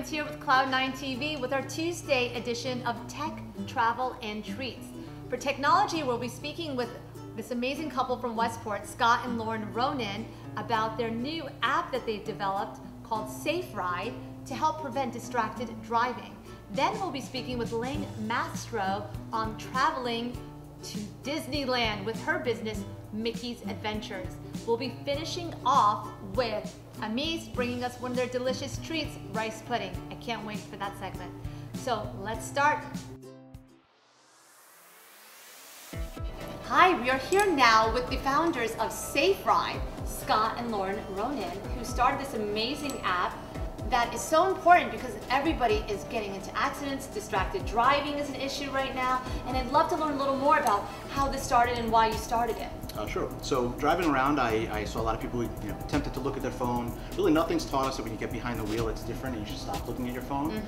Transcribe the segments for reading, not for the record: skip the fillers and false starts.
Evans here with Cloud9 TV with our Tuesday edition of Tech, Travel, and Treats. For technology, we'll be speaking with this amazing couple from Westport, Scott and Lauren Ronan, about their new app that they've developed called SafeRide to help prevent distracted driving. Then we'll be speaking with Ling Mastro on traveling to Disneyland with her business, Mickey's Adventures. We'll be finishing off with Amis bringing us one of their delicious treats, rice pudding. I can't wait for that segment. So let's start. Hi, we are here now with the founders of SafeRide, Scott and Lauren Ronan, who started this amazing app that is so important because everybody is getting into accidents. Distracted driving is an issue right now, and I'd love to learn a little more about how this started and why you started it. Sure. So driving around, I saw a lot of people tempted to look at their phone. Really, nothing's taught us that when you get behind the wheel, it's different and you should stop looking at your phone.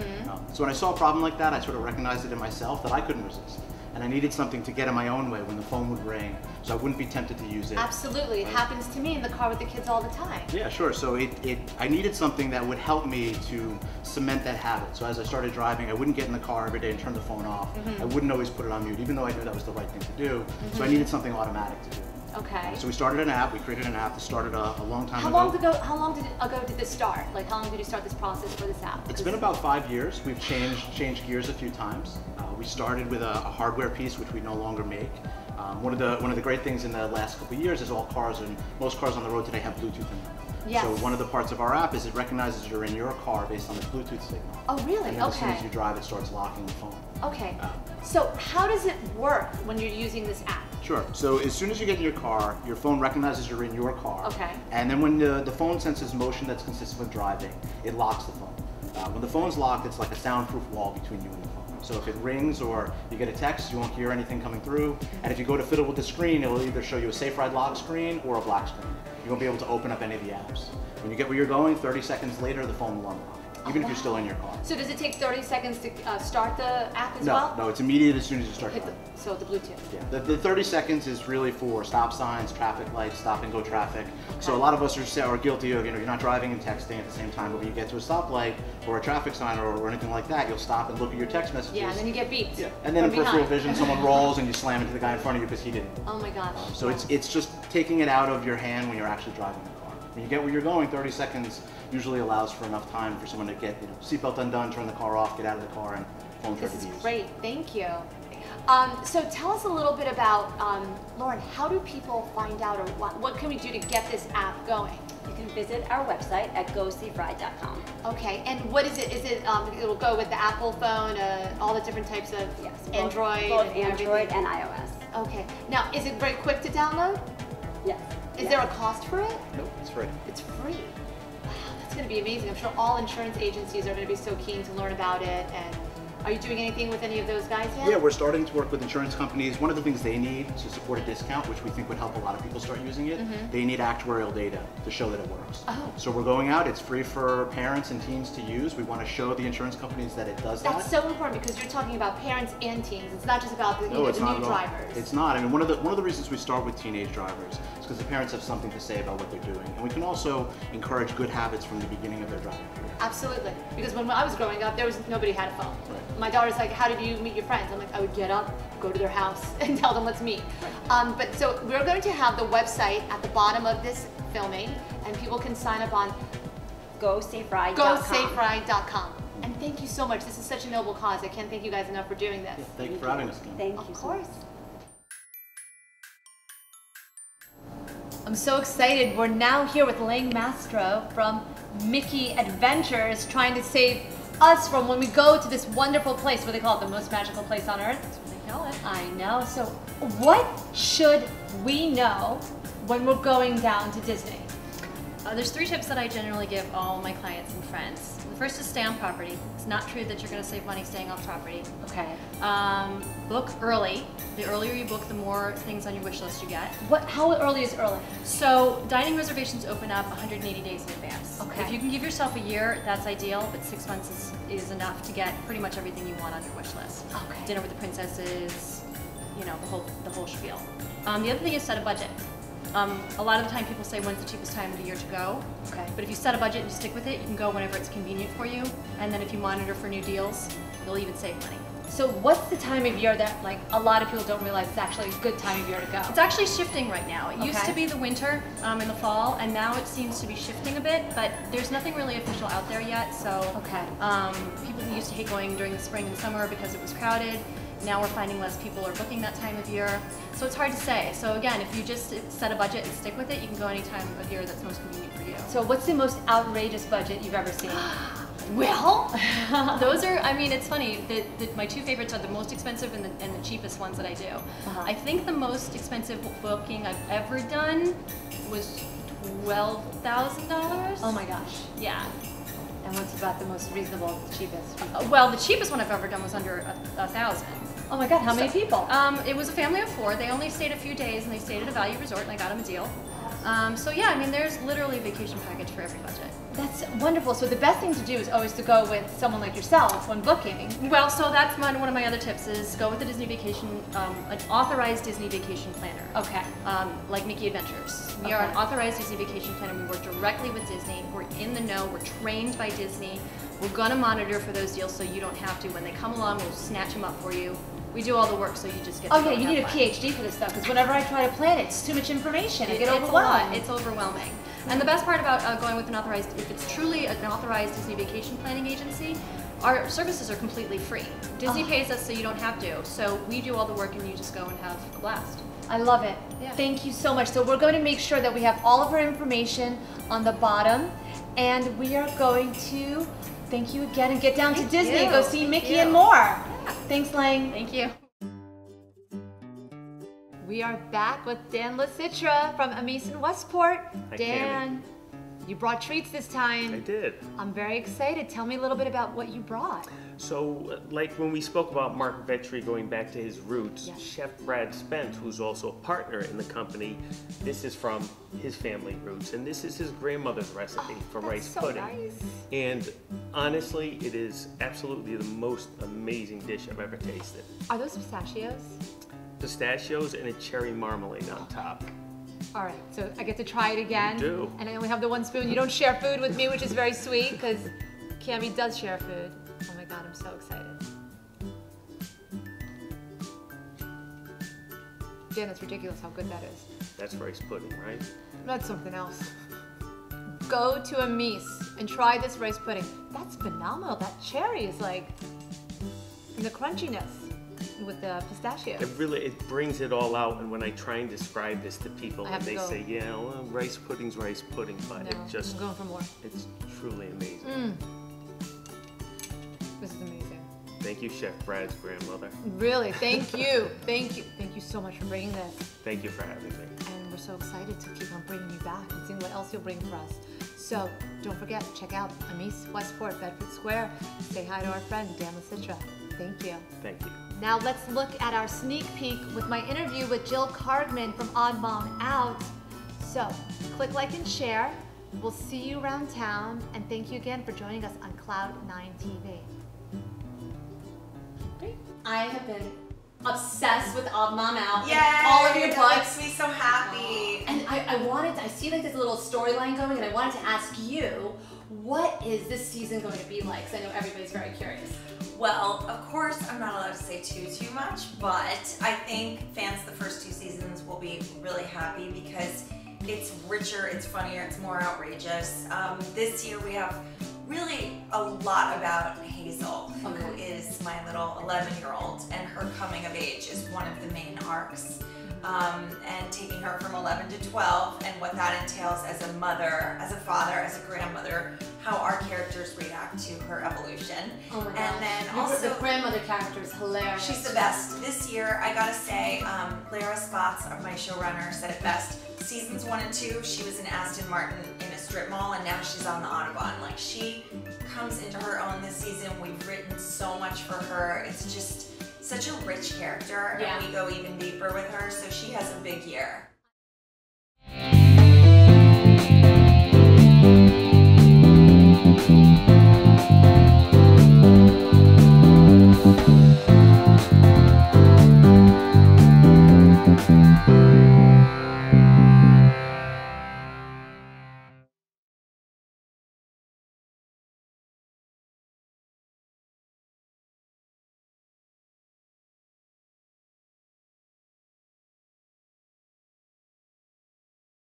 So when I saw a problem like that, I sort of recognized it in myself that I couldn't resist. And I needed something to get in my own way when the phone would ring, so I wouldn't be tempted to use it. Absolutely. It happens to me in the car with the kids all the time. Yeah, sure. So I needed something that would help me to cement that habit. So as I started driving, I wouldn't get in the car every day and turn the phone off. I wouldn't always put it on mute, even though I knew that was the right thing to do. So I needed something automatic to do. Okay. So we started an app. We created an app that started a long time ago. How long ago did this start? Like, how long did you start this process for this app? It's been about 5 years. We've changed gears a few times. We started with a hardware piece, which we no longer make. One of the great things in the last couple of years is all cars and most cars on the road today have Bluetooth in them. Yes. So one of the parts of our app is it recognizes you're in your car based on the Bluetooth signal. Oh, really? And then as soon as you drive, it starts locking the phone. Okay. So how does it work when you're using this app? Sure. So as soon as you get in your car, your phone recognizes you're in your car. Okay. And then when the phone senses motion that's consistent with driving, it locks the phone. When the phone's locked, it's like a soundproof wall between you and the phone. So if it rings or you get a text, you won't hear anything coming through. And if you go to fiddle with the screen, it will either show you a SafeRide lock screen or a black screen. You won't be able to open up any of the apps. When you get where you're going, 30 seconds later, the phone will unlock, even if you're still in your car. So does it take 30 seconds to start the app as well? No, it's immediate as soon as you start driving. So the Bluetooth? Yeah, the 30 seconds is really for stop signs, traffic lights, stop and go traffic. Okay. So a lot of us are guilty of, you're not driving and texting at the same time, but when you get to a stoplight or a traffic sign or anything like that, you'll stop and look at your text messages. Yeah, and then you get beeped. Yeah, and then in peripheral vision, someone rolls and you slam into the guy in front of you because he didn't. Oh my gosh. So it's just taking it out of your hand when you're actually driving the car. When you get where you're going, 30 seconds usually allows for enough time for someone to get seatbelt undone, turn the car off, get out of the car, and phone's ready to use. This is great, thank you. So tell us a little bit about, Lauren, how do people find out, or what can we do to get this app going? You can visit our website at GoSafeRide.com. Okay, and what is it? Is it, it'll go with the Apple phone, all the different types of Android? Both Android and iOS. Okay, now is it very quick to download? Yes. Is there a cost for it? Nope, it's free. It's free. Wow, that's going to be amazing. I'm sure all insurance agencies are going to be so keen to learn about it. And are you doing anything with any of those guys yet? Yeah, we're starting to work with insurance companies. One of the things they need to support a discount, which we think would help a lot of people start using it, they need actuarial data to show that it works. Oh. So we're going out. It's free for parents and teens to use. We want to show the insurance companies that it does that. That's so important because you're talking about parents and teens. It's not just about the, the new drivers. It's not. I mean, one of the reasons we start with teenage drivers is because the parents have something to say about what they're doing, and we can also encourage good habits from the beginning of their driving career. Absolutely. Because when I was growing up, nobody had a phone. Right. My daughter's like, how did you meet your friends? I'm like, I would get up, go to their house, and tell them let's meet. Right. But so we're going to have the website at the bottom of this filming, and people can sign up on GoSafeRide.com. And thank you so much. This is such a noble cause. I can't thank you guys enough for doing this. Yeah, thank you for having us again. Thank you. Of course. I'm so excited. We're now here with Ling Mastro from Mickey Adventures, trying to save us from when we go to this wonderful place, what they call it, the most magical place on earth. That's what they call it. I know. So what should we know when we're going down to Disney? There's 3 tips that I generally give all my clients and friends. The first is stay on property. It's not true that you're going to save money staying off property. Okay. Book early. The earlier you book, the more things on your wish list you get. How early is early? So dining reservations open up 180 days in advance. Okay. If you can give yourself a year, that's ideal, but 6 months is enough to get pretty much everything you want on your wish list. Okay. Dinner with the princesses, the whole spiel. The other thing is set a budget. A lot of the time people say, when's the cheapest time of the year to go? Okay. But if you set a budget and you stick with it, you can go whenever it's convenient for you. And then if you monitor for new deals, you'll even save money. So what's the time of year that like a lot of people don't realize it's actually a good time of year to go? It's actually shifting right now. It used Okay. to be the winter in the fall, and now it seems to be shifting a bit, but there's nothing really official out there yet. So Okay. people used to hate going during the spring and summer because it was crowded. Now we're finding less people are booking that time of year. So it's hard to say. So again, if you just set a budget and stick with it, you can go any time of year that's most convenient for you. So what's the most outrageous budget you've ever seen? Well, those are, I mean, it's funny, my two favorites are the most expensive and the cheapest ones that I do. I think the most expensive booking I've ever done was $12,000. Oh my gosh. Yeah. And what's about the most reasonable, the cheapest? Well, the cheapest one I've ever done was under $1,000. Oh my God, how many people? It was a family of 4. They only stayed a few days and they stayed at a value resort and I got them a deal. So yeah, I mean, there's literally a vacation package for every budget. That's wonderful. So the best thing to do is always to go with someone like yourself when booking. Well, so that's one of my other tips is go with a Disney vacation, an authorized Disney vacation planner. Okay. Like Mickey Adventures. We are an authorized Disney vacation planner. We work directly with Disney. We're in the know. We're trained by Disney. We're gonna monitor for those deals so you don't have to. When they come along, we'll snatch them up for you. We do all the work so you just get to Oh go yeah, and you have need a fun. PhD for this stuff because whenever I try to plan it, it's too much information. I get It's a overwhelmed. lot. It's overwhelming. And the best part about going with an authorized, if it's truly an authorized Disney vacation planning agency, our services are completely free. Disney pays us so you don't have to. So we do all the work and you just go and have a blast. I love it. Yeah. Thank you so much. So we're going to make sure that we have all of our information on the bottom, and we are going to thank you again and get down to Disney, you. go see Thank Mickey you. and more. Thanks, Lang. Thank you. We are back with Dan LaCitra from Amis in Westport. Hi, Dan, you brought treats this time. I did. I'm very excited. Tell me a little bit about what you brought. So, like when we spoke about Mark Vetri going back to his roots, Yes. Chef Brad Spence, who's also a partner in the company, this is from his family roots, and this is his grandmother's recipe for rice so pudding. nice. And honestly, it is absolutely the most amazing dish I've ever tasted. Are those pistachios? Pistachios and a cherry marmalade on top. All right, so I get to try it again. You do. And I only have the one spoon. You don't share food with me, which is very sweet because Cami does share food. Oh my God, I'm so excited. Dan, it's ridiculous how good that is. That's rice pudding, right? That's something else. Go to Amis and try this rice pudding. That's phenomenal. That cherry is like, and the crunchiness with the pistachios. It brings it all out, and when I try and describe this to people, I have and to they go. say, yeah, well, rice pudding's rice pudding, but it No, just, I'm going for more. it's truly amazing. This is amazing. Thank you, Chef Brad's grandmother. Really, thank you. Thank you. Thank you so much for bringing this. Thank you for having me. And we're so excited to keep on bringing you back and seeing what else you'll bring for us. So don't forget, check out Amis Westport, Bedford Square. Say hi to our friend, Dan LaCitra. Thank you. Thank you. Now let's look at our sneak peek with my interview with Jill Cargman from Odd Mom Out. So click like and share. We'll see you around town. And thank you again for joining us on Cloud9 TV. I have been obsessed with Odd Mom Out. Yay! And all of your That books. makes me so happy. And I see like this little storyline going, and I wanted to ask you, what is this season going to be like? Because I know everybody's very curious. Well, of course, I'm not allowed to say too much, but I think fans the first 2 seasons will be really happy because it's richer, it's funnier, it's more outrageous. This year we have really a lot about Hazel, who is my little 11-year-old, and her coming of age is one of the main arcs. And taking her from 11 to 12 and what that entails as a mother, as a father, as a grandmother, how our characters react to her evolution. Oh my gosh. And then The also, grandmother character is hilarious. she's the best. This year, I gotta say, Lara Spots, my showrunner, said it best. Seasons 1 and 2, she was in Aston Martin in a strip mall, and now she's on the Audubon. Like, she comes into her own this season. We've written so much for her. It's just such a rich character, and we go even deeper with her, so she has a big year.